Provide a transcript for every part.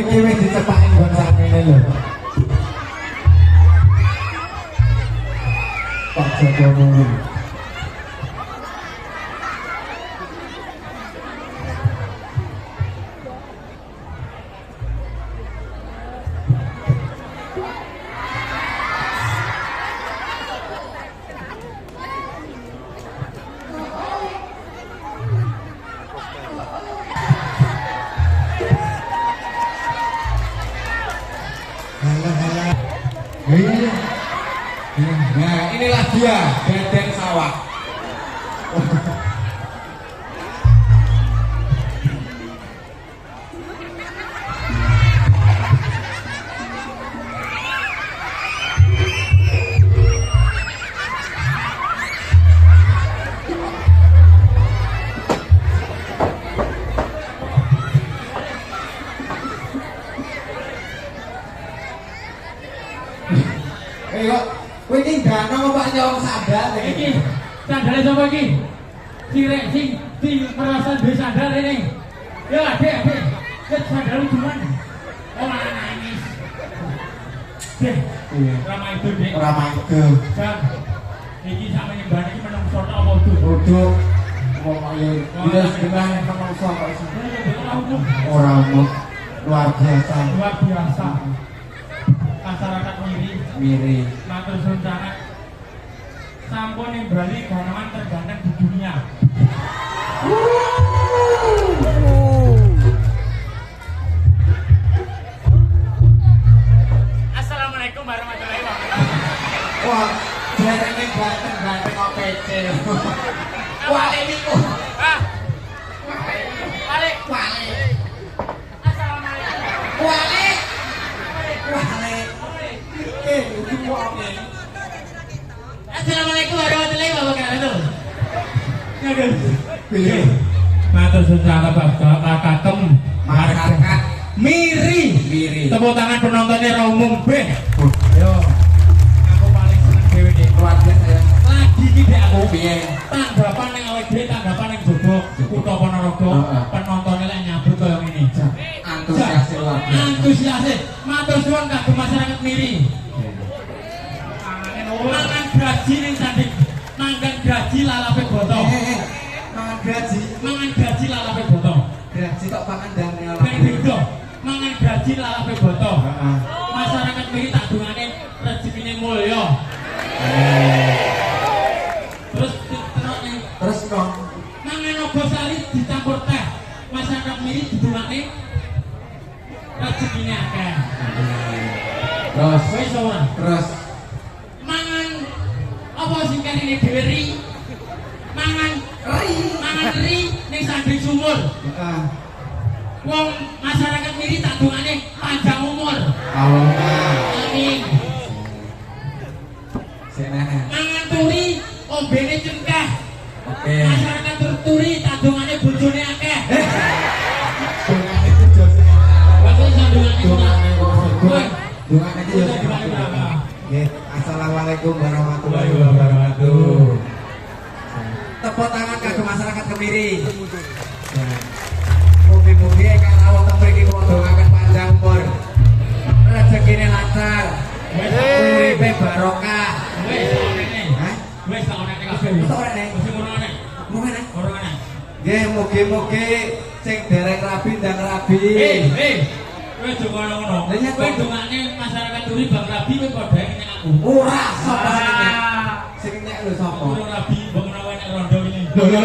iki wis dicepaki nggon sakmene lho. Pak Joko Nunggu. Nah, inilah dia Dendeng Sawah. Ayo, kowe iki danong apa nyolong sandal Iki sandale sapa iki? Sirek sing merasa duwe sandal ini. Ya, Dek. Wis sandal cuman. Oh, anak nangis. Dek. Iya. Ramai itu, Dek. Ora mangke. Jam. Iki sak menyembah iki menungso ta apa kudu? Bodho. Wong ayo dia sedang menungso kok iso. Ora umum. Luar biasa. Luar biasa. Masyarakat Miri. matur suwun sangat. Sampun ing Bali ganaman terganteng di dunia. Assalamualaikum warahmatullahi wabarakatuh. Wah, jarene ganteng-ganteng kok pece. Wale niku. Ah, balik. Wale. Assalamualaikum. Wale. Wale. Iki wong. Assalamualaikum warahmatullahi wabarakatuh. Aduh. Piye? Matur suwun sangat Kakem Masyarakat Miri. Miri. Tepuk tangan penontonnya ra umum beh. Yo. Aku paling seneng dhewe iki. Luar biasa ya. Lagi iki Dek aku. Piye? Tanggapan ning awake dhewe, tanggapan ning Jogja, Kutha Ponorogo, penontonnya lek nyambut kaya ngene. Antusias luar biasa. Antusias. Matur suwun kagem masyarakat Miri. Mangan gaji ning sanding. Mangan gaji lalape boto. Mangan gaji. Mangan gaji lalape boto. Gaji tok pangan dan Ben beda. Mangan gaji lalape boto. Heeh. Masyarakat Miri tak dungane rezekine mulya. Terus dong. Mangan ogo sari dicampur teh. Masyarakat Miri didungane rezekine akeh. Terus. Wis ora. Terus. Mangan apa sing karene dhewe ri? Mangan ri ning sanding sumur. Heeh. Wong masyarakat Miri tak dungane panjang umur. Allahumma. Amin. Seneng. Mangan turi ombene cengkeh. Oke. Masyarakat turi tak dungane bojone akeh. Dengan itu jose. Bakal sandungane ora. Dengan itu jose. Nggih. Assalamualaikum warahmatullahi wabarakatuh. Tepuk tangan kagem masyarakat Kemiri. Mugi-mugi ingkang rawuh teng mriki kula dongaken panjang umur. Rezekine lancar. Uripe barokah. Wis tak onene. Hah? Wis tak onene kabeh. Wis tak onene? Mesti ngono onene. Mungkin Ora onene. nggih mugi-mugi sing dereng rabi ndang rabi. Kowe aja ngono-ngono. Lah iya, Kowe kok. dongane masyarakat turi Bang Rabi kowe padha ning aku. Ora sapa sing nyek. Sing nyek lho sapa? Ora Rabi Bang Rawane rondo ini. Iya.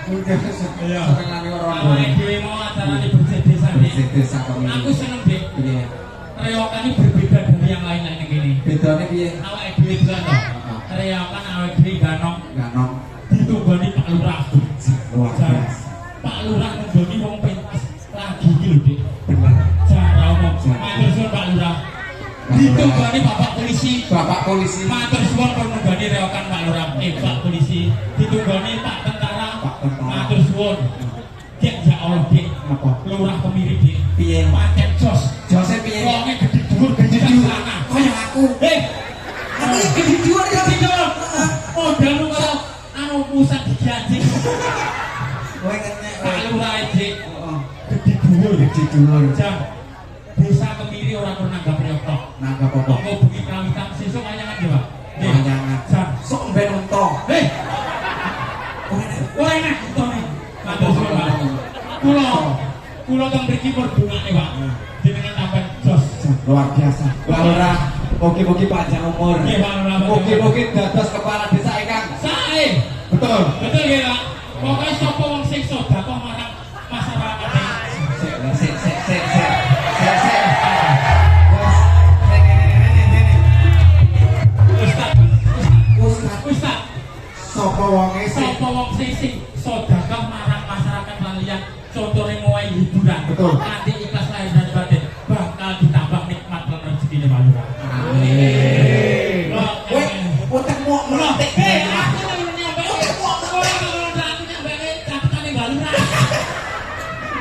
Senengane ora ono. Awake dhewe mau acarane bersih desa nih. Bersih desa Kemiri. Aku seneng Dik. Piye? Reokan ini berbeda dari yang lain lain gini. Bedane piye? Awake dhewe dolan to. Reokan awake dhewe ganong Ganong. ditunggoni Pak Lurah. Luar biasa. Pak Lurah nunggoni wong pentas lagi iki lho Dik. Bener. Cara omong. Matur suwun Pak Lurah. Ditunggoni Bapak Polisi. Bapak polisi. Matur suwun pun nunggoni reokan Pak Lurah. Pak Polisi. Ditunggoni Pak Tentara. Pak Tentara. Matur suwun. Dik ya Allah Dik. Apa? Lurah Kemiri Dik. Piye? Pancen jos. Jose piye? Wonge gede dhuwur gede dhuwur. Kaya aku. Aku iki gede dhuwur ya. Oh, dalu karo anu pusat digaji. Kowe ngenyek. Pak Lurah Dik. Heeh. Gede dhuwur Cidulur. Jam desa kemiri orang pernah nanggap reokok. Nanggap apa? Kok bengi prawitan sesuk manyangan yo, Pak. Nggih. Manyangan. Jam. Sok ben untung. Hei. Ora enak utone. Matur suwun, Pak. Kula teng mriki perdungane, Pak. Jenengan tambah jos. Luar biasa. Pak Lurah, mugi-mugi panjang umur. Nggih, Pak Lurah. Mugi-mugi dados kepala desa ingkang Sae. betul. Betul nggih, Pak. Pokoke sapa wong sing sedekah marang masyarakat. Sik. Ustaz, Sapa wonge sing sapa wong sing sedekah marang masyarakat lan liyan contone ngowahi hiburan. Betul. Nanti ikhlas lahir dan batin bakal ditambah nikmat lan rezekine Pak Lurah. amin. Kowe utek mau melotek. aku nyampe aku nyampe catutane Pak Lurah.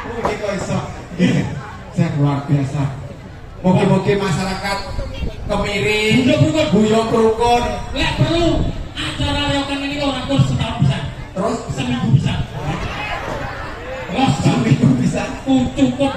Mugi kok iso. Saya luar biasa. Mugi-mugi masyarakat Kemiri guyub rukun. Lek perlu acara reokan ini orang kur setahun bisa. Terus Seminggu bisa. Los seminggu bisa. cukup